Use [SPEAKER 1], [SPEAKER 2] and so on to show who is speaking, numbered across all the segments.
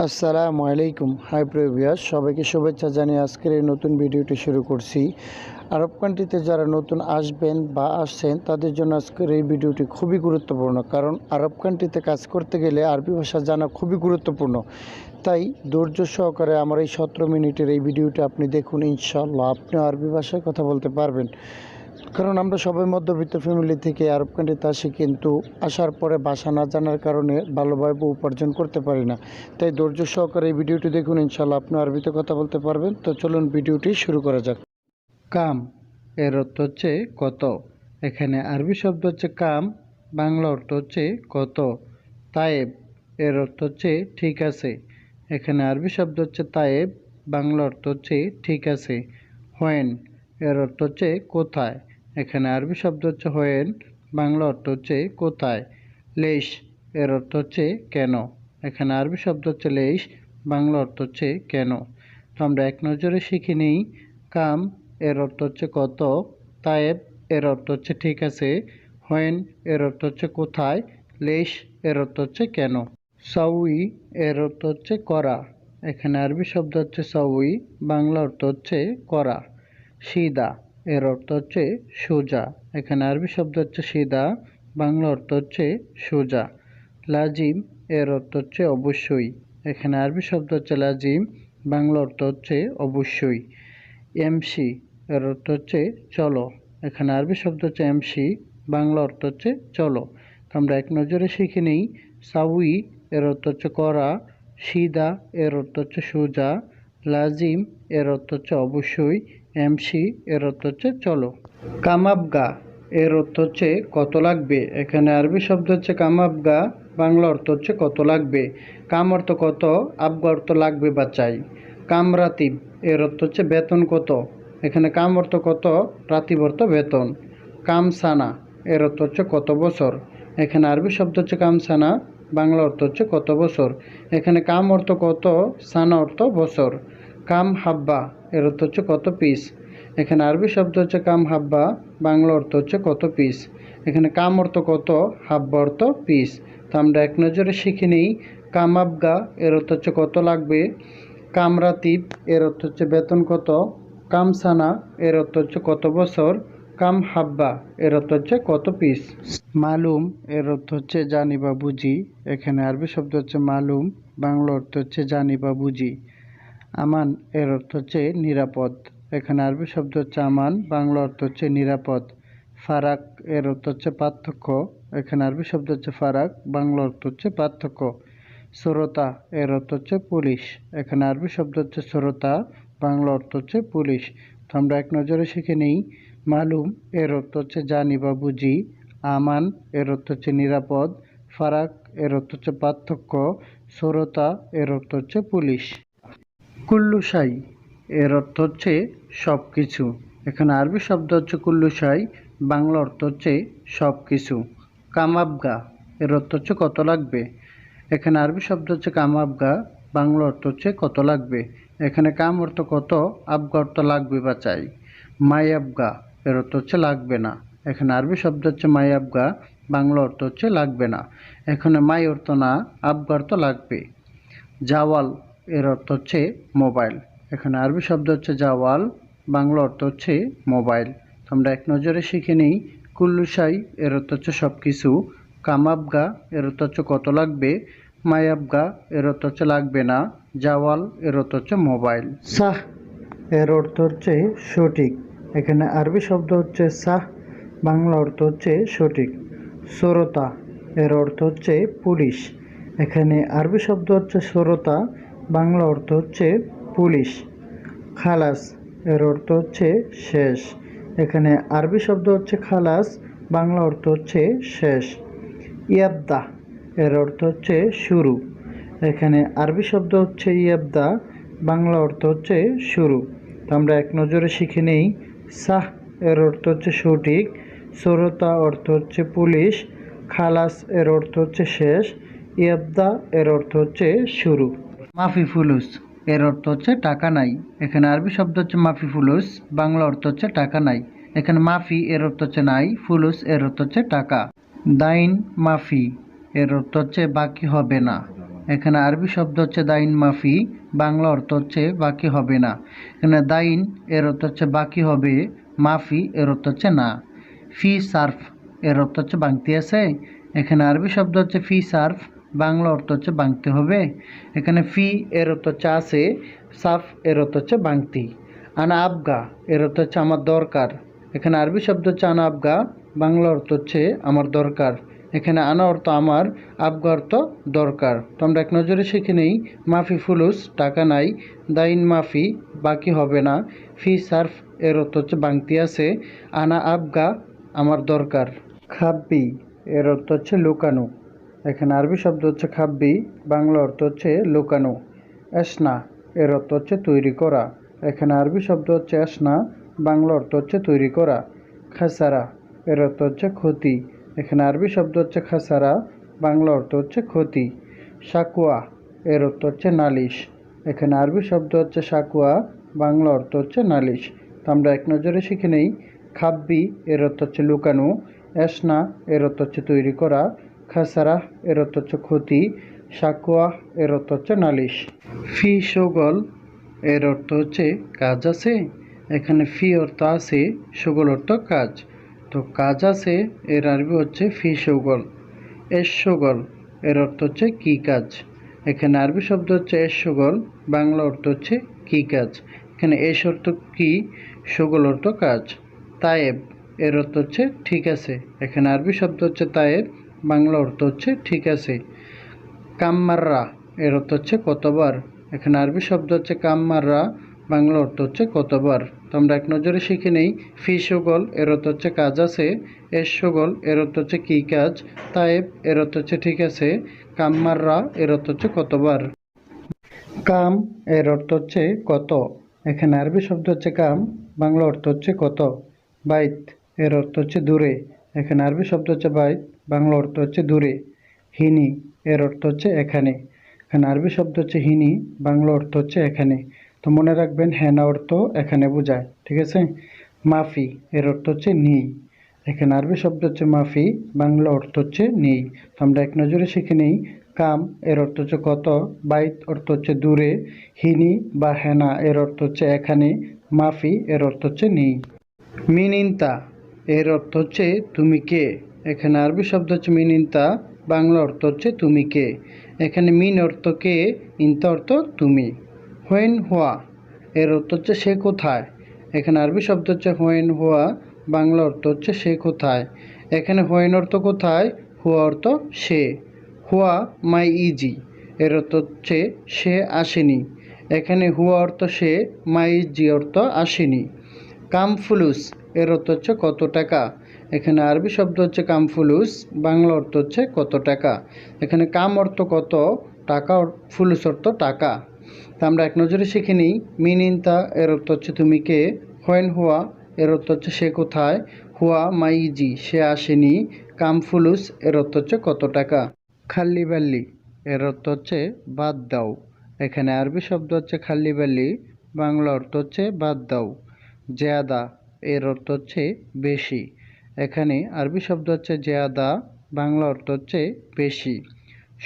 [SPEAKER 1] আসসালামু আলাইকুম। High previous সবাইকে শুভেচ্ছা জানিয়ে আজকের এই নতুন ভিডিওটি শুরু করছি। আরব কান্ট্রিতে যারা নতুন আসবেন বা আসছেন তাদের জন্য আজকের এই ভিডিওটি খুবই গুরুত্বপূর্ণ, কারণ আরব কান্ট্রিতে কাজ করতে গেলে আরবি ভাষা জানা খুবই গুরুত্বপূর্ণ। তাই ধৈর্য সহকারে আমার এই 17 মিনিটের এই ভিডিওটি আপনি দেখুন, ইনশাআল্লাহ আপনি আরবি ভাষায় কথা বলতে পারবেন। কারণ আমরা সবাই মধ্যবিত্ত ফ্যামিলি থেকে আরব কান্ট্রিতে আসি, কিন্তু আসার পরে ভাষা না জানার কারণে ভালোভাবে উপার্জন করতে পারি না। তাই ধৈর্য সহকারে এই ভিডিওটি দেখুন, ইনশাআল্লাহ আপনি আরবিতে কথা বলতে পারবেন। তো চলুন ভিডিওটি শুরু করা যাক। কাম এর অর্থ হচ্ছে কত। এখানে আরবি শব্দ হচ্ছে কাম, বাংলা অর্থ হচ্ছে কত। তায়েব এর অর্থ হচ্ছে ঠিক আছে। এখানে আরবি শব্দ হচ্ছে তায়েব, বাংলা অর্থ হচ্ছে ঠিক আছে। হোয়েন এর অর্থ হচ্ছে কোথায়। এখানে আরবি শব্দ হচ্ছে হোয়েন, বাংলা অর্থ হচ্ছে কোথায়। লেশ এর অর্থ হচ্ছে কেন। এখানে আরবি শব্দ হচ্ছে লেশ, বাংলা অর্থ হচ্ছে কেন। তো আমরা এক নজরে শিখে নিই। কাম এর অর্থ হচ্ছে কত, তায়েব এর অর্থ হচ্ছে ঠিক আছে, হোয়েন এর অর্থ হচ্ছে কোথায়, লেশ এর অর্থ হচ্ছে কেন। সাউই এর অর্থ হচ্ছে করা। এখানে আরবি শব্দ হচ্ছে সাউই, বাংলা অর্থ হচ্ছে করা। সিদা এর অর্থ হচ্ছে সোজা। এখানে আরবি শব্দ হচ্ছে সিদা, বাংলা অর্থ হচ্ছে সোজা। লাজিম এর অর্থ হচ্ছে অবশ্যই। এখানে আরবি শব্দ হচ্ছে লাজিম, বাংলা অর্থ হচ্ছে অবশ্যই। এমসি এর অর্থ হচ্ছে চলো। এখানে আরবি শব্দ হচ্ছে এমসি, বাংলা অর্থ হচ্ছে চলো। তো আমরা এক নজরে শিখে নিই। সাউই এর অর্থ হচ্ছে করা, সিদা এর অর্থ হচ্ছে সোজা, লাজিম এর অর্থ হচ্ছে অবশ্যই, এমসি এর অর্থ হচ্ছে চলো। কামাবগা এর অর্থ হচ্ছে কত লাগবে। এখানে আরবি শব্দ হচ্ছে কামাবগা, বাংলা অর্থ হচ্ছে কত লাগবে। কাম অর্থ কত, আবগা অর্থ লাগবে বা চাই। কামরাতিব এর অর্থ হচ্ছে বেতন কত। এখানে কাম অর্থ কত, রাতিব অর্থ বেতন। কামসানা এর অর্থ হচ্ছে কত বছর। এখানে আরবি শব্দ হচ্ছে কামসানা, বাংলা অর্থ হচ্ছে কত বছর। এখানে কাম অর্থ কত, সানা অর্থ বছর। কাম হাব্বা এর অর্থ হচ্ছে কত পিস। এখানে আরবি শব্দ হচ্ছে কাম হাব্বা, বাংলা অর্থ হচ্ছে কত পিস। এখানে কাম অর্থ কত, হাব্বা অর্থ পিস। তো আমরা এক নজরে শিখে নিই। কামাবগা এর অর্থ হচ্ছে কত লাগবে। কামরাতিব এর অর্থ হচ্ছে বেতন কত। কামসানা এর অর্থ হচ্ছে কত বছর। কাম হাব্বা এর অর্থ হচ্ছে কত পিস। মালুম এর অর্থ হচ্ছে জানি বা বুঝি। এখানে আরবি শব্দ হচ্ছে মালুম, বাংলা অর্থ হচ্ছে জানি বা বুঝি। আমান এর অর্থ হচ্ছে নিরাপদ। এখানে আরবি শব্দ হচ্ছে আমান, বাংলা অর্থ হচ্ছে নিরাপদ। ফারাক এর অর্থ হচ্ছে পার্থক্য। এখানে আরবি শব্দ হচ্ছে ফারাক, বাংলা অর্থ হচ্ছে পার্থক্য। শ্রোতা এর অর্থ হচ্ছে পুলিশ। এখানে আরবি শব্দ হচ্ছে শ্রোতা, বাংলা অর্থ হচ্ছে পুলিশ। তো আমরা এক নজরে শিখে নিই। মালুম এর অর্থ হচ্ছে জানি বা বুঝি। আমান এর অর্থ হচ্ছে নিরাপদ। ফারাক এর অর্থ হচ্ছে পার্থক্য। শ্রোতা এর অর্থ হচ্ছে পুলিশ। কুল্লুশাই এর অর্থ হচ্ছে সব কিছু। এখানে আরবি শব্দ হচ্ছে কুল্লুশাই, বাংলা অর্থ হচ্ছে সব কিছু। কামাবগা এর অর্থ হচ্ছে কত লাগবে। এখানে আরবি শব্দ হচ্ছে কামাবগা, বাংলা অর্থ হচ্ছে কত লাগবে। এখানে কাম অর্থ কত, আবগা অর্থ লাগবে বা চাই। মায়াবগা এর অর্থ হচ্ছে লাগবে না। এখানে আরবি শব্দ হচ্ছে মায়াবগা, বাংলা অর্থ হচ্ছে লাগবে না। এখানে মাই অর্থ না, আবগা অর্থ লাগবে। জাওয়াল এর অর্থ হচ্ছে মোবাইল। এখানে আরবি শব্দ হচ্ছে জাওয়াল, বাংলা অর্থ হচ্ছে মোবাইল। আমরা এক নজরে শিখে নিই। কুল্লুশাই এর অর্থ হচ্ছে সব কিছু। কামাবগা এর অর্থ হচ্ছে কত লাগবে। মায়াবগা এর অর্থ হচ্ছে লাগবে না। জাওয়াল এর অর্থ হচ্ছে মোবাইল। সাহ এর অর্থ হচ্ছে সঠিক। এখানে আরবি শব্দ হচ্ছে সাহ, বাংলা অর্থ হচ্ছে সঠিক। শ্রোতা এর অর্থ হচ্ছে পুলিশ। এখানে আরবি শব্দ হচ্ছে শ্রোতা, বাংলা অর্থ হচ্ছে পুলিশ। খালাস এর অর্থ হচ্ছে শেষ। এখানে আরবি শব্দ হচ্ছে খালাস, বাংলা অর্থ হচ্ছে শেষ। ইয়াবদা এর অর্থ হচ্ছে শুরু। এখানে আরবি শব্দ হচ্ছে ইয়াবদা, বাংলা অর্থ হচ্ছে শুরু। তো আমরা এক নজরে শিখে নেই। সাহ এর অর্থ হচ্ছে সঠিক। শ্রোতা অর্থ হচ্ছে পুলিশ। খালাস এর অর্থ হচ্ছে শেষ। ইয়াবদা এর অর্থ হচ্ছে শুরু। মাফি ফুলুস এর অর্থ হচ্ছে টাকা নাই। এখানে আরবি শব্দ হচ্ছে মাফি ফুলুস, বাংলা অর্থ হচ্ছে টাকা নাই। এখানে মাফি এর অর্থ হচ্ছে নাই, ফুলুস এর অর্থ হচ্ছে টাকা। দাইন মাফি এর অর্থ হচ্ছে বাকি হবে না। এখানে আরবি শব্দ হচ্ছে দাইন মাফি, বাংলা অর্থ হচ্ছে বাকি হবে না। এখানে দাইন এর অর্থ হচ্ছে বাকি হবে, মাফি এর অর্থ হচ্ছে না। ফি সার্ফ এর অর্থ হচ্ছে বাংতি আছে। এখানে আরবি শব্দ হচ্ছে ফি সার্ফ, বাংলা অর্থ হচ্ছে বাংতে হবে। এখানে ফি এর অর্থ হচ্ছে আছে, সার্ফ এর অর্থ হচ্ছে বাংতি। আনা আবগা এর অর্থ হচ্ছে আমার দরকার। এখানে আরবি শব্দ হচ্ছে আনা আবগা, বাংলা অর্থ হচ্ছে আমার দরকার। এখানে আনা অর্থ আমার, আবগা অর্থ দরকার। তো আমরা এক নজরে শিখে নেই। মাফি ফুলুস টাকা নাই, দাইন মাফি বাকি হবে না, ফি সার্ফ এর অর্থ হচ্ছে বাংতি আছে, আনা আবগা আমার দরকার। খাব্বি এর অর্থ হচ্ছে লুকানো। এখানে আরবি শব্দ হচ্ছে খাব্বি, বাংলা অর্থ হচ্ছে লুকানো। এসনা এর অর্থ হচ্ছে তৈরি করা। এখানে আরবি শব্দ হচ্ছে এসনা, বাংলা অর্থ হচ্ছে তৈরি করা। খাসারা এর অর্থ হচ্ছে ক্ষতি। এখানে আরবি শব্দ হচ্ছে খাসারা, বাংলা অর্থ হচ্ছে ক্ষতি। সাকুয়া এর অর্থ হচ্ছে নালিশ। এখানে আরবি শব্দ হচ্ছে সাকুয়া, বাংলা অর্থ হচ্ছে নালিশ। তো আমরা এক নজরে শিখে নেই। খাব্বি এর অর্থ হচ্ছে লুকানো, এসনা এর অর্থ হচ্ছে তৈরি করা, খাসারা এর অর্থ হচ্ছে ক্ষতি, সাকুয়া এর অর্থ হচ্ছে নালিশ। ফি শোগল এর অর্থ হচ্ছে কাজ আছে। এখানে ফি অর্থ আছে, শোগল অর্থ কাজ। তো কাজ আছে এর আরবি হচ্ছে ফি শোগল। এস শোগল এর অর্থ হচ্ছে কি কাজ। এখানে আরবি শব্দ হচ্ছে এস শোগল, বাংলা অর্থ হচ্ছে কি কাজ। এখানে এস অর্থ কি, শোগল অর্থ কাজ। তায়েব এর অর্থ হচ্ছে ঠিক আছে। এখানে আরবি শব্দ হচ্ছে তায়েব, বাংলা অর্থ হচ্ছে ঠিক আছে। কামমাররা এর অর্থ হচ্ছে কতবার। এখানে আরবি শব্দ হচ্ছে কামমাররা, বাংলা অর্থ হচ্ছে কতবার। তো আমরা এক নজরে শিখে নেই। ফি শোগল এর অর্থ হচ্ছে কাজ আছে, এস শোগল এর অর্থ হচ্ছে কী কাজ, তায়েব এর অর্থ হচ্ছে ঠিক আছে, কামমাররা এর অর্থ হচ্ছে কতবার। কাম এর অর্থ হচ্ছে কত। এখানে আরবি শব্দ হচ্ছে কাম, বাংলা অর্থ হচ্ছে কত। বাইত এর অর্থ হচ্ছে দূরে। এখানে আরবি শব্দ হচ্ছে বাইত, বাংলা অর্থ হচ্ছে দূরে। হিনি এর অর্থ হচ্ছে এখানে। এখানে আরবি শব্দ হচ্ছে হিনি, বাংলা অর্থ হচ্ছে এখানে। তো মনে রাখবেন হেনা অর্থ এখানে বোঝায়, ঠিক আছে। মাফি এর অর্থ হচ্ছে নেই। এখানে আরবি শব্দ হচ্ছে মাফি, বাংলা অর্থ হচ্ছে নেই। তো আমরা এক নজরে শিখে নেই। কাম এর অর্থ হচ্ছে কত, বাইত অর্থ হচ্ছে দূরে, হিনি বা হেনা এর অর্থ হচ্ছে এখানে, মাফি এর অর্থ হচ্ছে নেই। মিনিন্তা এর অর্থ হচ্ছে তুমি কে। এখানে আরবি শব্দ হচ্ছে মিনিন্তা, বাংলা অর্থ হচ্ছে তুমি কে। এখানে মিন অর্থ কে, ইনতা অর্থ তুমি। হোয়েন হোয়া এর অর্থ হচ্ছে সে কোথায়। এখানে আরবি শব্দ হচ্ছে হোয়েন হোয়া, বাংলা অর্থ হচ্ছে সে কোথায়। এখানে হোয়েন অর্থ কোথায়, হুয়া অর্থ সে। হুয়া মাই ইজি এর অর্থ হচ্ছে সে আসেনি। এখানে হুয়া অর্থ সে, মাই ইজি অর্থ আসেনি। কামফুলুস এর অর্থ হচ্ছে কত টাকা। এখানে আরবি শব্দ হচ্ছে কামফুলুস, বাংলা অর্থ হচ্ছে কত টাকা। এখানে কাম অর্থ কত, টাকা ফুলুস অর্থ টাকা। তা আমরা এক নজরে শিখে নিই। মিনিন্তা এর অর্থ হচ্ছে তুমি কে, হোয়েন হুয়া এর অর্থ হচ্ছে সে কোথায়, হুয়া মাইজি সে আসেনি, কামফুলুস এর অর্থ হচ্ছে কত টাকা। খাল্লি বাল্লি এর অর্থ হচ্ছে বাদ দাও। এখানে আরবি শব্দ হচ্ছে খাল্লি বাল্লি, বাংলা অর্থ হচ্ছে বাদ দাও। জেয়াদা এর অর্থ হচ্ছে বেশি। এখানে আরবি শব্দ হচ্ছে জেয়াদা, বাংলা অর্থ হচ্ছে বেশি।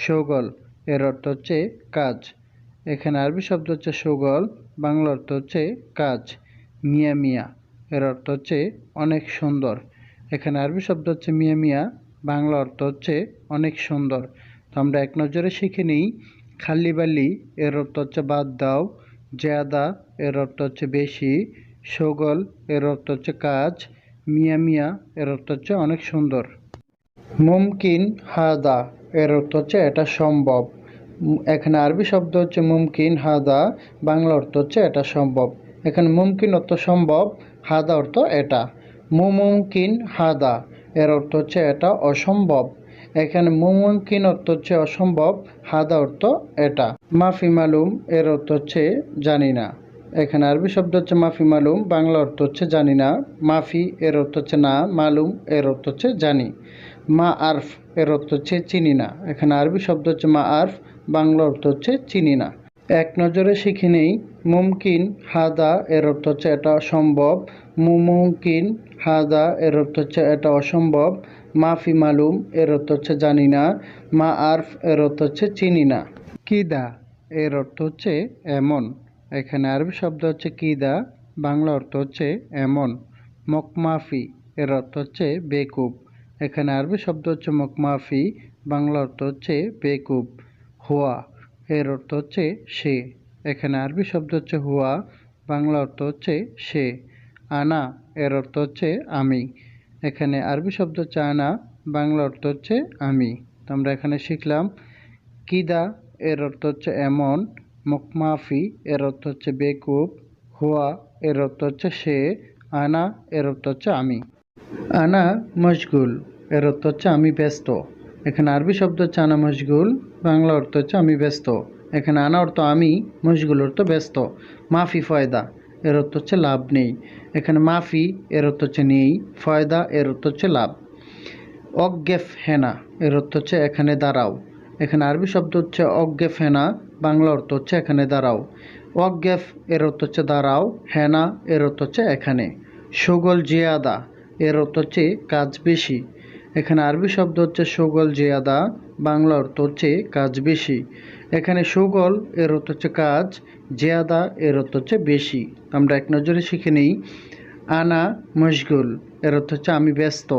[SPEAKER 1] শোগল এর অর্থ হচ্ছে কাজ। এখানে আরবি শব্দ হচ্ছে শোগল, বাংলা অর্থ হচ্ছে কাজ। মিয়া মিয়া এর অর্থ হচ্ছে অনেক সুন্দর। এখানে আরবি শব্দ হচ্ছে মিয়া মিয়া, বাংলা অর্থ হচ্ছে অনেক সুন্দর। তো আমরা এক নজরে শিখে নিই। খাল্লি বাল্লি এর অর্থ হচ্ছে বাদ দাও, জেয়াদা এর অর্থ হচ্ছে বেশি, শোগল এর অর্থ হচ্ছে কাজ, মিয়া মিয়া এর অর্থ হচ্ছে অনেক সুন্দর। মুমকিন হাদা এর অর্থ হচ্ছে এটা সম্ভব। এখানে আরবি শব্দ হচ্ছে মুমকিন হাদা, বাংলা অর্থ হচ্ছে এটা সম্ভব। এখানে মুমকিন অর্থ সম্ভব, হাদা অর্থ এটা। মুমকিন হাদা এর অর্থ হচ্ছে এটা অসম্ভব। এখানে মুমকিন অর্থ হচ্ছে অসম্ভব, হাদা অর্থ এটা। মাফি মালুম এর অর্থ হচ্ছে জানি না। এখানে আরবি শব্দ হচ্ছে মাফি মালুম, বাংলা অর্থ হচ্ছে জানি না। মাফি এর অর্থ হচ্ছে না, মালুম এর অর্থ হচ্ছে জানি। মা আরফ এর অর্থ হচ্ছে চিনি না। এখানে আরবি শব্দ হচ্ছে মা আরফ, বাংলা অর্থ হচ্ছে চিনি না। এক নজরে শিখে নেই। মুমকিন হাদা এর অর্থ হচ্ছে এটা সম্ভব, মুমকিন হাদা এর অর্থ হচ্ছে এটা অসম্ভব, মাফি মালুম এর অর্থ হচ্ছে জানি না, মা আরফ এর অর্থ হচ্ছে চিনি না। কিদা এর অর্থ হচ্ছে এমন। এখানে আরবি শব্দ হচ্ছে কিদা, বাংলা অর্থ হচ্ছে এমন। মকমাফি এর অর্থ হচ্ছে বেকুব। এখানে আরবি শব্দ হচ্ছে মকমাফি, বাংলা অর্থ হচ্ছে বেকুব। হুয়া এর অর্থ হচ্ছে সে। এখানে আরবি শব্দ হচ্ছে হুয়া, বাংলা অর্থ হচ্ছে সে। আনা এর অর্থ হচ্ছে আমি। এখানে আরবি শব্দ হচ্ছে আনা, বাংলা অর্থ হচ্ছে আমি। তো আমরা এখানে শিখলাম কিদা এর অর্থ হচ্ছে এমন, মকমাফি এর অর্থ হচ্ছে বেকুব, হুয়া এর অর্থ হচ্ছে সে, আনা এর অর্থ হচ্ছে আমি। আনা মশগুল এর অর্থ হচ্ছে আমি ব্যস্ত। এখানে আরবি শব্দ হচ্ছে আনা মশগুল, বাংলা অর্থ হচ্ছে আমি ব্যস্ত। এখানে আনা অর্থ আমি, মশগুল অর্থ ব্যস্ত। মাফি ফয়দা এর অর্থ হচ্ছে লাভ নেই। এখানে মাফি এর অর্থ হচ্ছে নেই, ফয়দা এর অর্থ হচ্ছে লাভ। অজ্ঞেফ হেনা এর অর্থ হচ্ছে এখানে দাঁড়াও। এখানে আরবি শব্দ হচ্ছে অজ্ঞেফ হেনা, বাংলা অর্থ হচ্ছে এখানে দাঁড়াও। অজ্ঞেফ এর অর্থ হচ্ছে দাঁড়াও, হেনা এর অর্থ হচ্ছে এখানে। সুগল জিয়াদা এর অর্থ হচ্ছে কাজ বেশি। এখানে আরবি শব্দ হচ্ছে সুগল জিয়াদা, বাংলা অর্থ হচ্ছে কাজ বেশি। এখানে সুগল এর অর্থ হচ্ছে কাজ, জিয়াদা এর অর্থ হচ্ছে বেশি। আমরা এক নজরে শিখে নিই। আনা মশগুল এর অর্থ হচ্ছে আমি ব্যস্ত।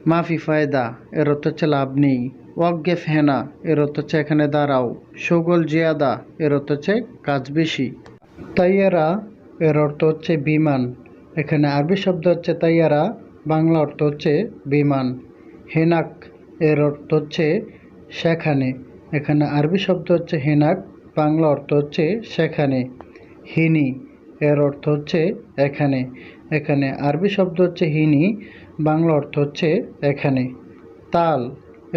[SPEAKER 1] মাফি ফায়দা এর অর্থ হচ্ছে লাভ নেই। ওয়াকগেফ হেনা এর অর্থ হচ্ছে এখানে দাঁড়াও। সুগল জিয়াদা এর অর্থ হচ্ছে কাজ বেশি। তাইয়ারা এর অর্থ হচ্ছে বিমান। এখানে আরবি শব্দ হচ্ছে তাইয়ারা, বাংলা অর্থ হচ্ছে বিমান। হেনাক এর অর্থ হচ্ছে সেখানে। এখানে আরবি শব্দ হচ্ছে হেনাক, বাংলা অর্থ হচ্ছে সেখানে। হিনি এর অর্থ হচ্ছে এখানে। এখানে আরবি শব্দ হচ্ছে হিনি, বাংলা অর্থ হচ্ছে এখানে। তাল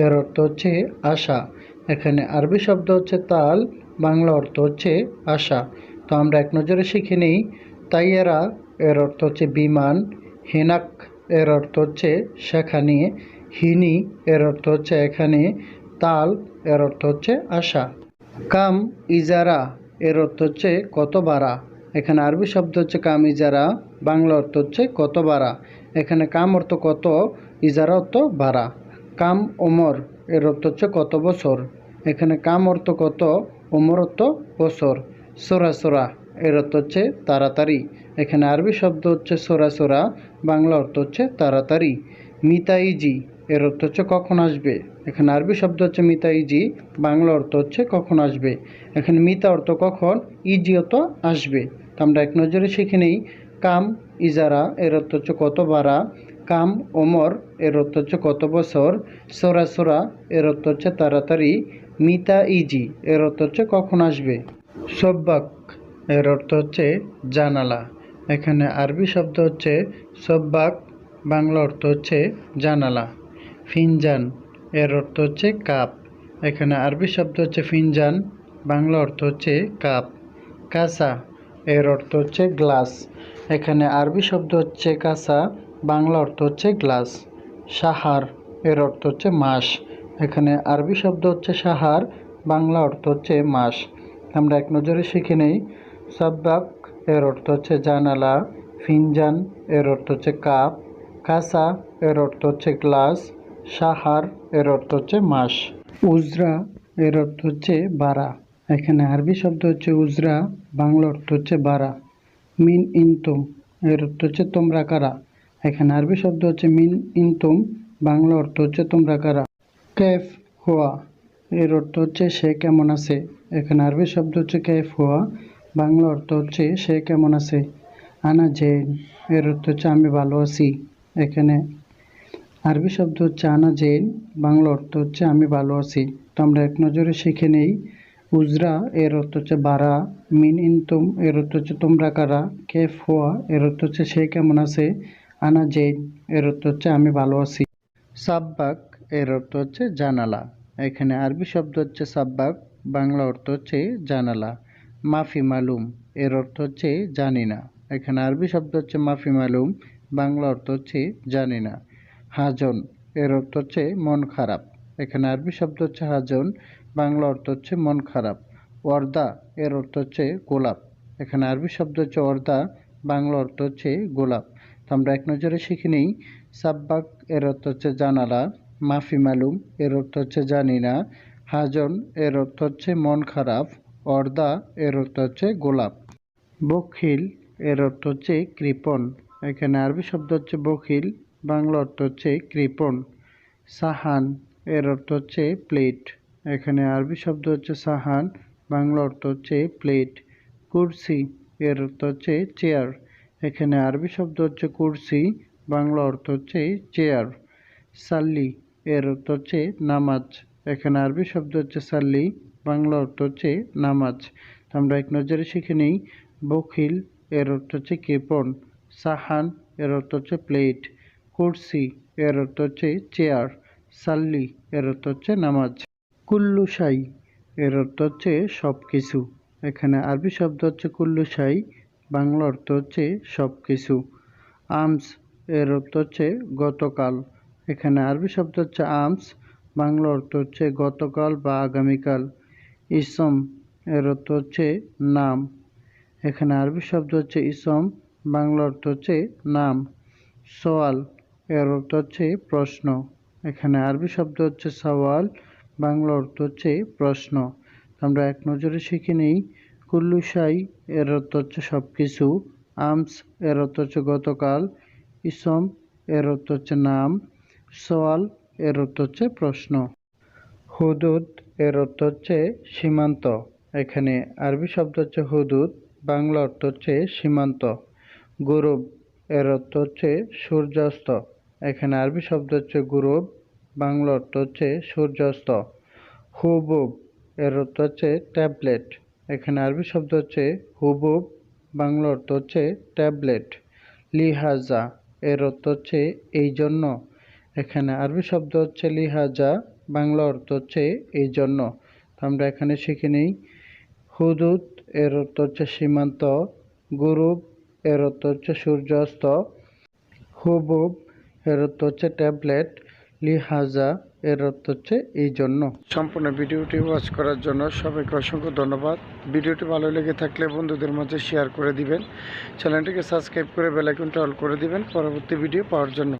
[SPEAKER 1] এর অর্থ হচ্ছে আশা। এখানে আরবি শব্দ হচ্ছে তাল, বাংলা অর্থ হচ্ছে আশা। তো আমরা এক নজরে শিখে নিই। তাইয়ারা এর অর্থ হচ্ছে বিমান, হেনাক এর অর্থ হচ্ছে সেখানে, হিনি এর অর্থ হচ্ছে এখানে, তাল এর অর্থ হচ্ছে আশা। কাম ইজারা এর অর্থ হচ্ছে কত ভাড়া। এখানে আরবি শব্দ হচ্ছে কাম ইজারা, বাংলা অর্থ হচ্ছে কত ভাড়া। এখানে কাম অর্থ কত, ইজারা অর্থ ভাড়া। কাম ওমর এর অর্থ হচ্ছে কত বছর। এখানে কাম অর্থ কত, ওমর অর্থ বছর। সোরা সোরা এর অর্থ হচ্ছে তাড়াতাড়ি। এখানে আরবি শব্দ হচ্ছে সোরা সোরা, বাংলা অর্থ হচ্ছে তাড়াতাড়ি। মিতাইজি এর অর্থ হচ্ছে কখন আসবে। এখানে আরবি শব্দ হচ্ছে মিতাইজি, বাংলা অর্থ হচ্ছে কখন আসবে। এখানে মিতা অর্থ কখন, ইজি অর্থ আসবে। তো আমরা এক নজরে শিখে নিই। কাম ইজারা এর অর্থ হচ্ছে কত ভাড়া। কাম ওমর এর অর্থ হচ্ছে কত বছর। সোরা সোরা এর অর্থ হচ্ছে তাড়াতাড়ি। মিতা ইজি এর অর্থ হচ্ছে কখন আসবে। সব্বাক এর অর্থ হচ্ছে জানালা। এখানে আরবি শব্দ হচ্ছে সব্বাক, বাংলা অর্থ হচ্ছে জানালা। ফিনজান এর অর্থ হচ্ছে কাপ। এখানে আরবি শব্দ হচ্ছে ফিনজান, বাংলা অর্থ হচ্ছে কাপ। কাসা এর অর্থ হচ্ছে গ্লাস। এখানে আরবি শব্দ হচ্ছে কাসা, বাংলা অর্থ হচ্ছে গ্লাস। সাহার এর অর্থ হচ্ছে মাস। এখানে আরবি শব্দ হচ্ছে সাহার, বাংলা অর্থ হচ্ছে মাস। আমরা এক নজরে শিখে নেই। সাব্বাক এর অর্থ হচ্ছে জানালা, ফিনজান এর অর্থ হচ্ছে কাপ, কাসা এর অর্থ হচ্ছে গ্লাস, সাহার এর অর্থ হচ্ছে মাস। উজরা এর অর্থ হচ্ছে বাড়া। এখানে আরবি শব্দ হচ্ছে উজরা, বাংলা অর্থ হচ্ছে বাড়া। মিন ইনতুম এর অর্থ হচ্ছে তোমরা কারা। এখানে আরবি শব্দ হচ্ছে মিন ইনতুম, বাংলা অর্থ হচ্ছে তোমরা কারা। কেফ হুয়া এর অর্থ হচ্ছে সে কেমন আছে। এখানে আরবি শব্দ হচ্ছে কেফ হুয়া, বাংলা অর্থ হচ্ছে সে কেমন আছে। আনা জেন এর অর্থ হচ্ছে আমি ভালো আছি। এখানে আরবি শব্দ হচ্ছে আনা জেন, বাংলা অর্থ হচ্ছে আমি ভালো আছি। তো আমরা এক নজরে শিখে নেই। উজরা এর অর্থ হচ্ছে বাড়া, মিন ইনতুম এর অর্থ হচ্ছে তোমরা কারা, কেফ হুয়া এর অর্থ হচ্ছে সে কেমন আছে, আনা জেন এর অর্থ হচ্ছে আমি ভালো আছি। সাব্বাক এর অর্থ হচ্ছে জানালা। এখানে আরবি শব্দ হচ্ছে সাব্বাক, বাংলা অর্থ হচ্ছে জানালা। মাফি মালুম এর অর্থ হচ্ছে জানি না। এখানে আরবি শব্দ হচ্ছে মাফি মালুম, বাংলা অর্থ হচ্ছে জানি না। হাজন এর অর্থ হচ্ছে মন খারাপ। এখানে আরবি শব্দ হচ্ছে হাজন, বাংলা অর্থ হচ্ছে মন খারাপ। ওয়ার্দা এর অর্থ হচ্ছে গোলাপ। এখানে আরবি শব্দ হচ্ছে ওয়ার্দা, বাংলা অর্থ হচ্ছে গোলাপ। তো আমরা এক নজরে শিখে নিই। সাব্বাক এর অর্থ হচ্ছে জানালা, মাফি মালুম এর অর্থ হচ্ছে জানি না, হাজন এর অর্থ হচ্ছে মন খারাপ। অর্দা এর অর্থ হচ্ছে গোলাপ। বখিল এর অর্থ হচ্ছে কৃপণ। এখানে আরবি শব্দ হচ্ছে বখিল, বাংলা অর্থ হচ্ছে কৃপণ। সাহান এর অর্থ হচ্ছে প্লেট। এখানে আরবি শব্দ হচ্ছে সাহান, বাংলা অর্থ হচ্ছে প্লেট। কুরসি এর অর্থ হচ্ছে চেয়ার। এখানে আরবি শব্দ হচ্ছে কুরসি, বাংলা অর্থ হচ্ছে চেয়ার। সাল্লি এর অর্থ হচ্ছে নামাজ। এখানে আরবি শব্দ হচ্ছে সাল্লি, বাংলা অর্থ হচ্ছে নামাজ। আমরা এক নজরে শিখে নিই। বখিল এর অর্থ হচ্ছে কৃপণ। সাহান এর অর্থ হচ্ছে প্লেট। কুরসি এর অর্থ হচ্ছে চেয়ার। সাল্লি এর অর্থ হচ্ছে নামাজ। কুল্লু শাই এর অর্থ হচ্ছে সব কিছু। এখানে আরবি শব্দ হচ্ছে কুল্লু শাই, বাংলা অর্থ হচ্ছে সব কিছু। আমস এর অর্থ হচ্ছে গতকাল। এখানে আরবি শব্দ হচ্ছে আমস, বাংলা অর্থ হচ্ছে গতকাল বা আগামীকাল। ইসম এর অর্থ হচ্ছে নাম। এখানে আরবি শব্দ হচ্ছে ইসম, বাংলা অর্থ হচ্ছে নাম। সোয়াল এর অর্থ হচ্ছে প্রশ্ন। এখানে আরবি শব্দ হচ্ছে সওয়াল, বাংলা অর্থ হচ্ছে প্রশ্ন। আমরা এক নজরে শিখে নিই। কুল্লু শাই এর অর্থ হচ্ছে সব কিছু। আমস এর অর্থ হচ্ছে গতকাল। ইসম এর অর্থ হচ্ছে নাম। সোয়াল এর অর্থ হচ্ছে প্রশ্ন। হুদুদ এর অর্থ হচ্ছে সীমান্ত। এখানে আরবি শব্দ হচ্ছে হুদুদ, বাংলা অর্থ হচ্ছে সীমান্ত। গুরুব এর অর্থ হচ্ছে সূর্যাস্ত। এখানে আরবি শব্দ হচ্ছে গুরুব, বাংলা অর্থ হচ্ছে সূর্যাস্ত। হুবুব এর অর্থ হচ্ছে ট্যাবলেট। এখানে আরবি শব্দ হচ্ছে হুবুব, বাংলা অর্থ হচ্ছে ট্যাবলেট। লিহাজা এর অর্থ হচ্ছে এই জন্য। এখানে আরবি শব্দ হচ্ছে লিহাজা, বাংলা অর্থ হচ্ছে এই জন্য। আমরা এখানে শিখে নিই। হুদুদ এর অর্থ হচ্ছে সীমান্ত। গুরুব এর অর্থ হচ্ছে সূর্যাস্ত। হুবুব এর অর্থ হচ্ছে ট্যাবলেট। লিহাজা এর অর্থ হচ্ছে এই জন্য। সম্পূর্ণ ভিডিওটি ওয়াচ করার জন্য সবাইকে অসংখ্য ধন্যবাদ। ভিডিওটি ভালো লেগে থাকলে বন্ধুদের মাঝে শেয়ার করে দিবেন। চ্যানেলটিকে সাবস্ক্রাইব করে বেল আইকনটা অল করে দিবেন পরবর্তী ভিডিও পাওয়ার জন্য।